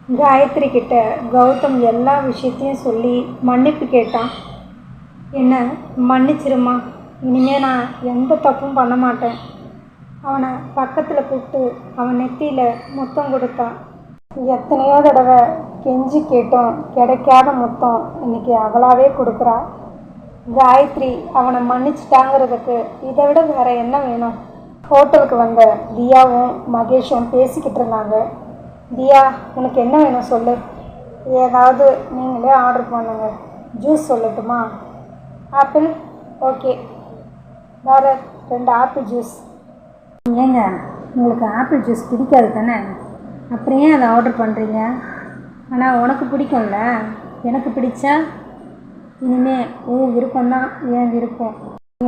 காயத்ரி கிட்ட கௌதம் எல்லா விஷயத்தையும் சொல்லி மன்னிப்பு கேட்டான். என்ன மன்னிச்சிருமா, இனிமேல் நான் எந்த தப்பும் பண்ண மாட்டேன். அவனை பக்கத்தில் கூப்பிட்டு அவன் நெத்தியில் முத்தம் கொடுத்தான். எத்தனையோ தடவை கெஞ்சி கேட்டோம், கிடைக்காத முத்தம் இன்னைக்கு அவளாவே கொடுக்குறா. காயத்ரி அவனை மன்னிச்சிட்டாங்கிறதுக்கு இதை விட வேற என்ன வேணும்? ஹோட்டலுக்கு வந்த தியாவும் மகேஷும் பேசிக்கிட்டு இருந்தாங்க. தியா, உனக்கு என்ன வேணும் சொல்லு. ஏதாவது நீங்களே ஆர்டர் பண்ணுங்க. ஜூஸ் சொல்லட்டுமா? ஆப்பிள்? ஓகே, வேறு 2 ஆப்பிள் ஜூஸ். ஏங்க, உங்களுக்கு ஆப்பிள் ஜூஸ் பிடிக்காது தானே? அப்புறம் ஏன் அதை ஆர்டர் பண்ணுறீங்க? ஆனால் உனக்கு பிடிக்கும்ல, எனக்கு பிடிச்சா இனிமே உன் விருப்பம்தான் என் விருப்பம்.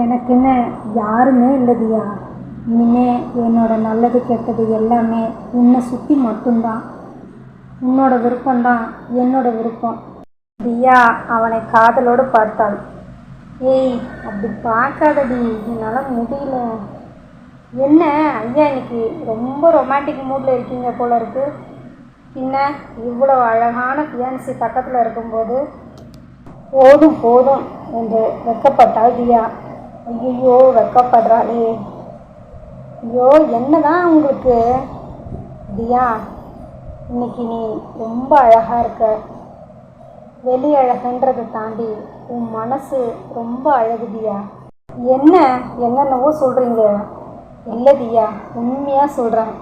எனக்குன்னு யாருமே இல்லை தியா. இனிமே என்னோட நல்லது கெட்டது எல்லாமே உன்னை சுற்றி மட்டும்தான். உன்னோட விருப்பம்தான் என்னோட விருப்பம். தியா அவனை காதலோடு பார்த்தாள். ஏய், அப்படி பார்க்காதடி, என்னால் முடியல. என்ன ஐயா, இன்னைக்கு ரொம்ப ரொமான்டிக் மூடில் இருக்கீங்க போல இருக்கு. பின்ன இவ்வளோ அழகான ஃபியான்சி பக்கத்தில் இருக்கும்போது போதும் போதும் என்று வெக்கப்பட்டாள் தியா. ஐயோ, வெக்கப்படுறாளே. ஐயோ, என்னதான் உங்களுக்கு? தியா, இன்னைக்கு நீ ரொம்ப அழகாக இருக்க. வெளி அழகுன்றதை தாண்டி உன் மனசு ரொம்ப அழகு தியா. என்னென்னவோ சொல்கிறீங்க. இல்லை தியா, உண்மையாக சொல்கிறேன்.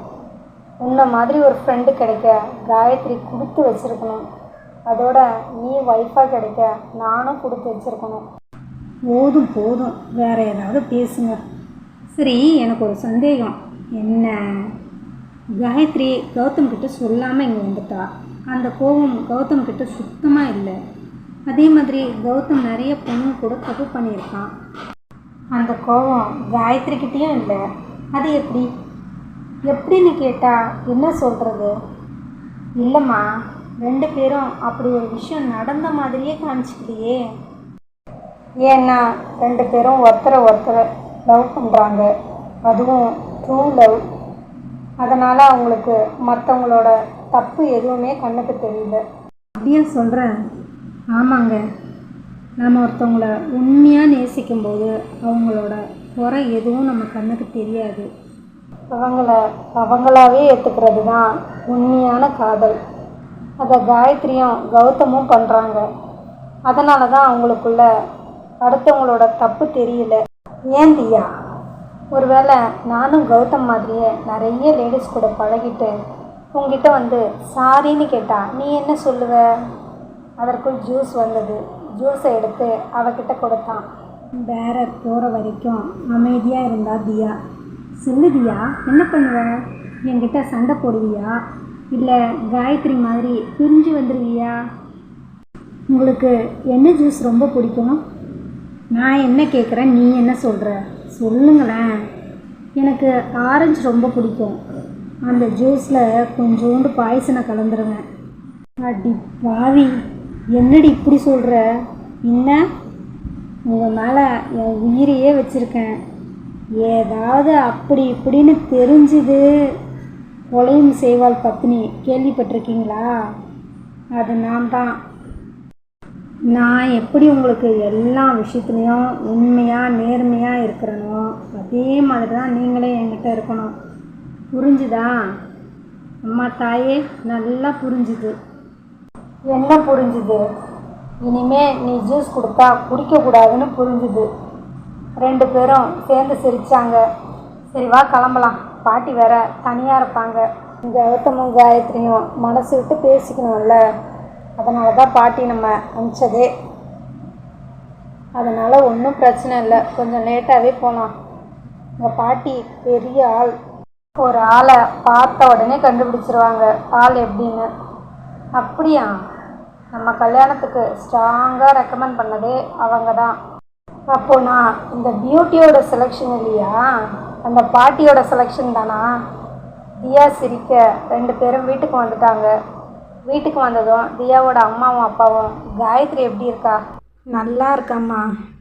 உன்னை மாதிரி ஒரு ஃப்ரெண்டு கிடைக்க காயத்ரி கொடுத்து வச்சுருக்கணும். அதோட நீ ஒய்ஃபாக கிடைக்க நானும் கொடுத்து வச்சுருக்கணும். போதும் போதும், வேறு ஏதாவது பேசுங்க. சரி, எனக்கு ஒரு சந்தேகம். என்ன? காயத்ரி கௌதம் கிட்ட சொல்லாமல் இங்கே வந்துட்டா. அந்த கோபம் கௌதம் கிட்ட சுத்தமாக இல்லை. அதே மாதிரி கௌதம் நிறைய பொண்ணு கூட தப்பு பண்ணியிருக்கான். அந்த கோபம் காயத்ரிக்கிட்டேயும் இல்லை. அது எப்படின்னு கேட்டால் என்ன சொல்கிறது? இல்லைம்மா, 2 பேரும் அப்படி ஒரு விஷயம் நடந்த மாதிரியே காமிச்சிக்கலையே. ஏன்னா 2 பேரும் ஒருத்தரை லவ் பண்ணுறாங்க. அதுவும் ட்ரூ லவ். அதனால் அவங்களுக்கு மற்றவங்களோட தப்பு எதுவுமே கண்ணுக்கு தெரியல. அப்படியே சொல்கிறேன். ஆமாங்க, நம்ம ஒருத்தவங்கள உண்மையாக நேசிக்கும்போது அவங்களோட குறை எதுவும் நம்ம கண்ணுக்கு தெரியாது. அவங்களாவே ஏற்றுக்கிறது தான் உண்மையான காதல். அதை காயத்ரியும் கௌதமும் பண்ணுறாங்க. அதனால தான் அவங்களுக்குள்ள அடுத்தவங்களோட தப்பு தெரியல. ஏன் தியா? ஒருவேளை நானும் கௌதம் மாதிரியே நிறைய லேடிஸ் கூட பழகிட்டு உங்ககிட்ட வந்து சாரின்னு கேட்டா நீ என்ன சொல்லுவ? அதற்குள் ஜூஸ் வந்தது. ஜூஸை எடுத்து அவகிட்ட கொடுத்தான். வேற போகிற வரைக்கும் அமைதியாக இருந்தா தியா. சொல்லு தியா, என்ன பண்ணுவ? என்கிட்ட சண்டை போடுவியா? இல்லை காயத்ரி மாதிரி பிரிஞ்சு வந்துடுவியா? உங்களுக்கு என்ன ஜூஸ் ரொம்ப பிடிக்கும்? நான் என்ன கேட்குறேன், நீ என்ன சொல்கிற? சொல்லுங்களேன். எனக்கு ஆரஞ்சு ரொம்ப பிடிக்கும். அந்த ஜூஸில் கொஞ்சோண்டு பாய்சனை கலந்துருவேன். அடி பாவி, என்னடி இப்படி சொல்கிற? என்ன, உங்கள் மேலே என் உயிரையே வச்சுருக்கேன். ஏதாவது அப்படி இப்படின்னு தெரிஞ்சுது கொலையும் செய்வாள் பத்னி கேள்விப்பட்டிருக்கீங்களா? அது நான் தான். நான் எப்படி உங்களுக்கு எல்லா விஷயத்துலேயும் உண்மையாக நேர்மையாக இருக்கிறனோ அதே மாதிரி தான் நீங்களே என்கிட்ட இருக்கணும். புரிஞ்சுதா? அம்மா தாயே, நல்லா புரிஞ்சுது. என்ன புரிஞ்சுது? இனிமே நீ ஜூஸ் கொடுத்தா குடிக்கக்கூடாதுன்னு புரிஞ்சுது. 2 பேரும் சேர்ந்து சிரித்தாங்க. சரி வா கிளம்பலாம், பாட்டி வேற தனியாக இருப்பாங்க. கௌதமும் காயத்ரியும் மனசு விட்டு பேசிக்கணும்ல, அதனால தான் பாட்டி நம்ம அனுப்பிச்சதே. அதனால் ஒன்றும் பிரச்சனை இல்லை, கொஞ்சம் லேட்டாகவே போகலாம். எங்கள் பாட்டி பெரிய ஆள். ஒரு ஆளை பார்த்த உடனே கண்டுபிடிச்சிருவாங்க ஆள் எப்படின்னு. அப்படியா? நம்ம கல்யாணத்துக்கு ஸ்ட்ராங்காக ரெக்கமெண்ட் பண்ணதே அவங்க தான். அப்போ நான் இந்த பியூட்டியோட செலெக்ஷன் இல்லையா, அந்த பாட்டியோட செலெக்ஷன் தானா? தியா சிரிக்க 2 பேரும் வீட்டுக்கு வந்துட்டாங்க. வீட்டுக்கு வந்ததும் தியாவோட அம்மாவும் அப்பாவும், காயத்ரி எப்படி இருக்கா? நல்லா இருக்காம்மா,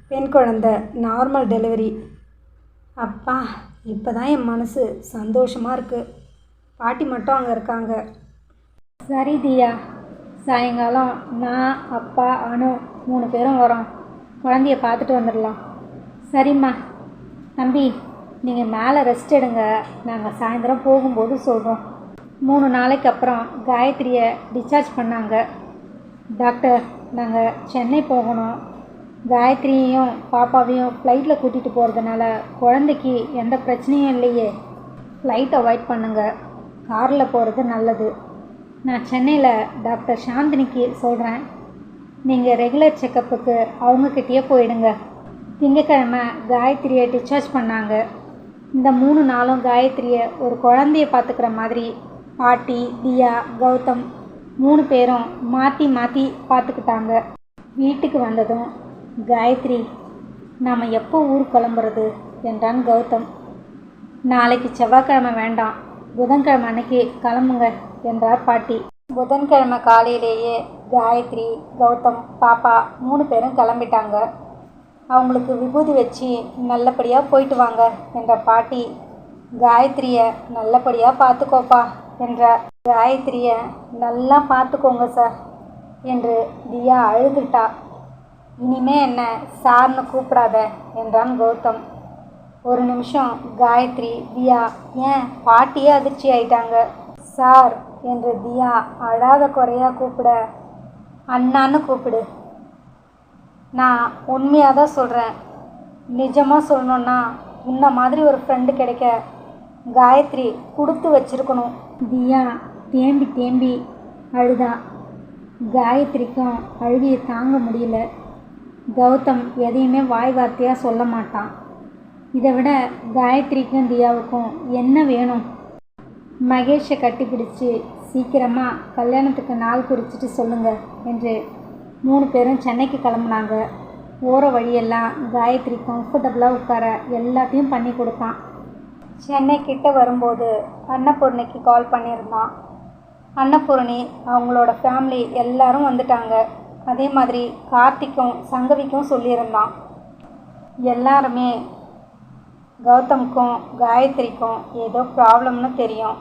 பெண் குழந்தை, நார்மல் டெலிவரி. அப்பா, இப்போ தான் என் மனசு சந்தோஷமாக இருக்குது. பாட்டி மட்டும் அங்கே இருக்காங்க. சரி தியா, சாயங்காலம் நான், அப்பா, அனு 3 பேரும் வரோம். குழந்தைய பார்த்துட்டு வந்துடலாம். சரிம்மா. தம்பி, நீங்கள் மேலே ரெஸ்ட் எடுங்க. நாங்கள் சாயந்தரம் போகும்போது சொல்கிறோம். 3 நாளைக்கு அப்புறம் காயத்ரியை டிஸ்சார்ஜ் பண்ணாங்க. டாக்டர், நாங்கள் சென்னை போகணும். காயத்ரியையும் பாப்பாவையும் ஃப்ளைட்டில் கூட்டிகிட்டு போகிறதுனால குழந்தைக்கு எந்த பிரச்சனையும் இல்லையே. ஃப்ளைட் அவாய்ட் பண்ணுங்கள். காரில் போகிறது நல்லது. நான் சென்னையில் டாக்டர் சாந்தினிக்கு சொல்கிறேன். நீங்கள் ரெகுலர் செக்கப்புக்கு அவங்கக்கிட்டேயே போயிடுங்க. திங்கக்கிழமை காயத்ரியை டிஸ்சார்ஜ் பண்ணாங்க. இந்த 3 நாளும் காயத்ரியை ஒரு குழந்தைய பார்த்துக்கிற மாதிரி பாட்டி, தியா, கௌதம் 3 பேரும் மாற்றி மாற்றி பார்த்துக்கிட்டாங்க. வீட்டுக்கு வந்ததும், காயத்ரி, நாம் எப்போ ஊர் கிளம்புறது என்றான் கௌதம். நாளைக்கு செவ்வாய்க்கிழமை வேண்டாம், புதன்கிழமை அன்னைக்கு கிளம்புங்க என்றார் பாட்டி. புதன்கிழமை காலையிலேயே காயத்ரி, கௌதம், பாப்பா 3 பேரும் கிளம்பிட்டாங்க. அவங்களுக்கு விபூதி வச்சு நல்லபடியாக போயிட்டு வாங்க என்ற பாட்டி, காயத்ரியை நல்லபடியாக பார்த்துக்கோப்பா என்றார். காயத்ரியை நல்லா பார்த்துக்கோங்க சார் என்று தியா அழுதுட்டா. இனிமே என்ன சார்னு கூப்பிடாத என்றான் கௌதம். ஒரு நிமிஷம் காயத்ரி, தியா, ஏன் பாட்டியே அதிர்ச்சி ஆயிட்டாங்க. சார் என்று தியா அழாத குறையாக கூப்பிட, அண்ணான்னு கூப்பிடு. நான் உண்மையாக தான் சொல்கிறேன். நிஜமாக சொல்லணுன்னா இந்த மாதிரி ஒரு ஃப்ரெண்டு கிடைக்க காயத்ரி கொடுத்து வச்சிருக்கணும். தியா தேம்பி தேம்பி அழுதா. காயத்ரிக்கும் அழுகியை தாங்க முடியல. கௌதம் எதையுமே வாய் வார்த்தையாக சொல்ல மாட்டான். இதை விட காயத்ரிக்கும் தியாவுக்கும் என்ன வேணும்? மகேஷை கட்டிப்பிடிச்சு சீக்கிரமாக கல்யாணத்துக்கு நாள் குறிச்சிட்டு சொல்லுங்கள் என்று 3 பேரும் சென்னைக்கு கிளம்புனாங்க. போகிற வழியெல்லாம் காயத்ரி கம்ஃபர்டபுளாக உட்கார எல்லாத்தையும் பண்ணி கொடுத்தான். சென்னை கிட்ட வரும்போது அன்னபூர்ணிக்கு கால் பண்ணியிருந்தான். அன்னபூர்ணி அவங்களோட ஃபேமிலி எல்லாரும் வந்துட்டாங்க. அதே மாதிரி கார்த்திக்கும் சங்கவிக்கும் சொல்லியிருந்தான். எல்லாருமே கௌதமுக்கும் காயத்ரிக்கும் ஏதோ ப்ராப்ளம்னு தெரியும்.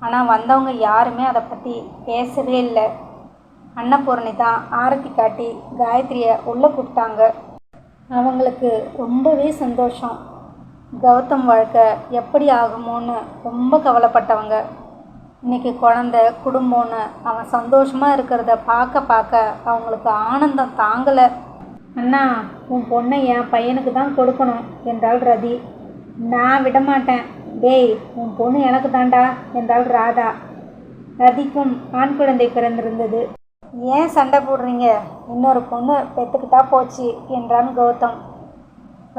ஆனால் வந்தவங்க யாருமே அதை பற்றி பேசவே இல்லை. அன்னபூர்ணி தான் ஆரத்தி காட்டி காயத்ரியை உள்ளே கூப்பிட்டாங்க. அவங்களுக்கு ரொம்பவே சந்தோஷம். கௌதம் வாழ்க்கை எப்படி ஆகுமோன்னு ரொம்ப கவலைப்பட்டவங்க. இன்றைக்கி குழந்தை, குடும்பம்னு அவன் சந்தோஷமாக இருக்கிறத பார்க்க அவங்களுக்கு ஆனந்தம் தாங்கலை. அண்ணா, உன் பொண்ணை என் பையனுக்கு தான் கொடுக்கணும் என்றாள் ரதி. நான் விடமாட்டேன். டேய், உன் பொண்ணு எனக்கு தாண்டா என்றாள் ராதா. ரதிக்கும் ஆண் குழந்தை பிறந்திருந்தது. ஏன் சண்டை போடுறீங்க? இன்னொரு பொண்ணு பெற்றுக்கிட்டா போச்சு என்றான் கௌதம்.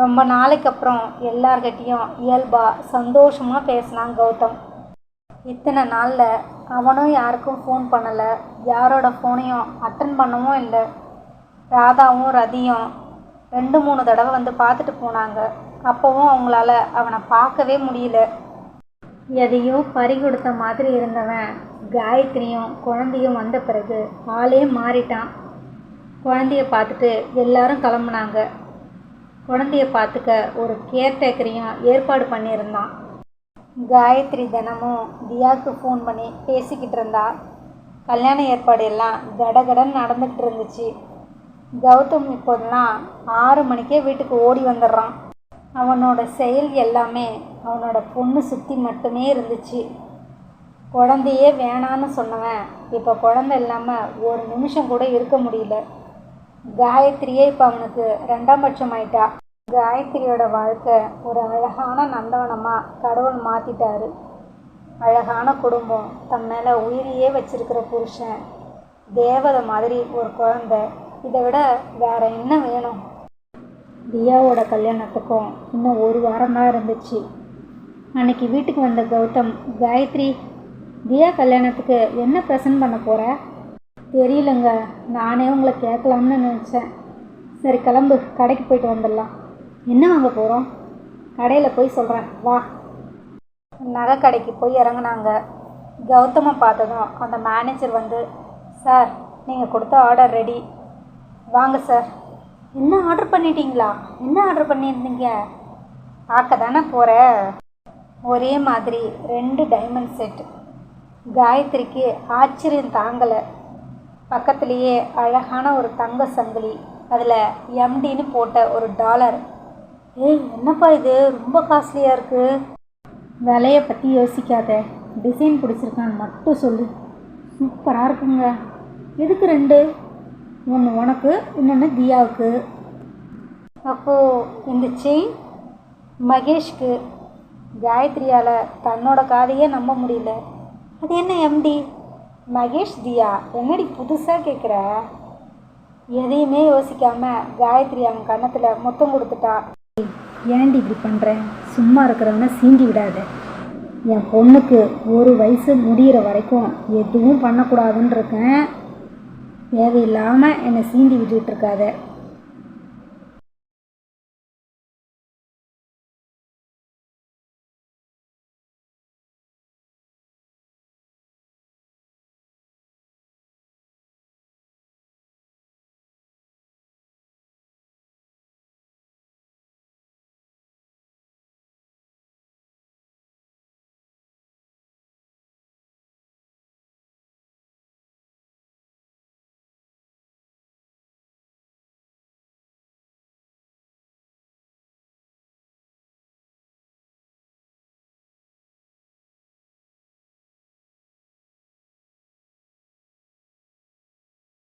ரொம்ப நாளைக்கு அப்புறம் எல்லார்கிட்டையும் இயல்பாக சந்தோஷமாக பேசினான் கௌதம். இத்தனை நாளில் அவனும் யாருக்கும் ஃபோன் பண்ணலை, யாரோட ஃபோனையும் அட்டன் பண்ணவும் இல்லை. ராதாவும் ரதியும் 2-3 தடவை வந்து பார்த்துட்டு போனாங்க. அப்போவும் அவங்களால அவனை பார்க்கவே முடியல. எதையோ பறி கொடுத்த மாதிரி இருந்தவன் காயத்ரியும் குழந்தையும் வந்த பிறகு ஆளே மாறிட்டான். குழந்தைய பார்த்துட்டு எல்லாரும் கிளம்புனாங்க. குழந்தைய பார்த்துக்க ஒரு கேர்டேக்கரையும் ஏற்பாடு பண்ணியிருந்தான். காயத்ரி தினமும் தியாவுக்கு ஃபோன் பண்ணி பேசிக்கிட்டு இருந்தா. கல்யாண ஏற்பாடு எல்லாம் கடகடன் நடந்துக்கிட்டு இருந்துச்சு. கௌதம் இப்போதெல்லாம் 6 மணிக்கே வீட்டுக்கு ஓடி வந்துடுறான். அவனோட செயல் எல்லாமே அவனோட பொண்ணு சுற்றி மட்டுமே இருந்துச்சு. குழந்தையே வேணான்னு சொன்னவன் இப்போ குழந்தை இல்லாமல் ஒரு நிமிஷம் கூட இருக்க முடியல. காயத்ரியே இப்போ அவனுக்கு 2ஆம் பட்சம் ஆயிட்டா. காயத்ரியோட வாழ்க்கை ஒரு அழகான நந்தவனமாக கடவுள் மாற்றிட்டாரு. அழகான குடும்பம், தன் மேலே உயிரியே வச்சிருக்கிற புருஷன், தேவதை மாதிரி ஒரு குழந்தை. இதை விட வேற என்ன வேணும்? தியாவோட கல்யாணத்துக்கும் இன்னும் 1 வாரம் தான் இருந்துச்சு. அன்னைக்கு வீட்டுக்கு வந்த கௌதம், காயத்ரி, தியா கல்யாணத்துக்கு என்ன ப்ரெசன்ட் பண்ண போகிற? தெரியலங்க, நானே உங்களை கேட்கலாம்னு நினச்சேன். சரி கிளம்பு, கடைக்கு போயிட்டு வந்துடலாம். என்ன வாங்க போகிறோம்? கடையில் போய் சொல்கிறேன், வா. நகை கடைக்கு போய் இறங்குனாங்க. கௌதமை பார்த்ததும் அந்த மேனேஜர் வந்து, சார், நீங்கள் கொடுத்த ஆர்டர் ரெடி. வாங்க சார். என்ன ஆர்டர் பண்ணிட்டீங்களா? என்ன ஆர்டர் பண்ணியிருந்தீங்க? பார்க்க தானே போகிற. ஒரே மாதிரி 2 டைமண்ட் செட். காயத்ரிக்கு ஆச்சரியம் தாங்கலை. பக்கத்துலேயே அழகான ஒரு தங்க சங்கிலி, அதில் எம்டின்னு போட்ட ஒரு டாலர். ஏய், என்னப்பா இது ரொம்ப காஸ்ட்லியாக இருக்குது. விலையை பற்றி யோசிக்காத, டிசைன் பிடிச்சிருக்கான்னு மட்டும் சொல்லு. சூப்பராக இருக்குங்க. எதுக்கு 2? ஒன்று உனக்கு, இன்னொன்று தியாவுக்கு. அப்போது இந்த செயின் மகேஷ்க்கு. காயத்ரியால் தன்னோட காதையே நம்ப முடியல. அது என்ன எம்டி? மகேஷ் தியா, என்னடி புதுசாக கேட்குற? எதையுமே யோசிக்காமல் காயத்ரி அவன் கன்னத்தில் முத்தம் கொடுத்துட்டா. ஏன்டி இப்படி பண்ணுறேன்? சும்மா இருக்கிறவனை சீண்டி விடாத. என் பொண்ணுக்கு 1 வயசு முடிகிற வரைக்கும் எதுவும் பண்ணக்கூடாதுன்னு இருக்கேன். தேவையில்லாமல் என்னை சீண்டி விட்டுட்டு இருக்காத.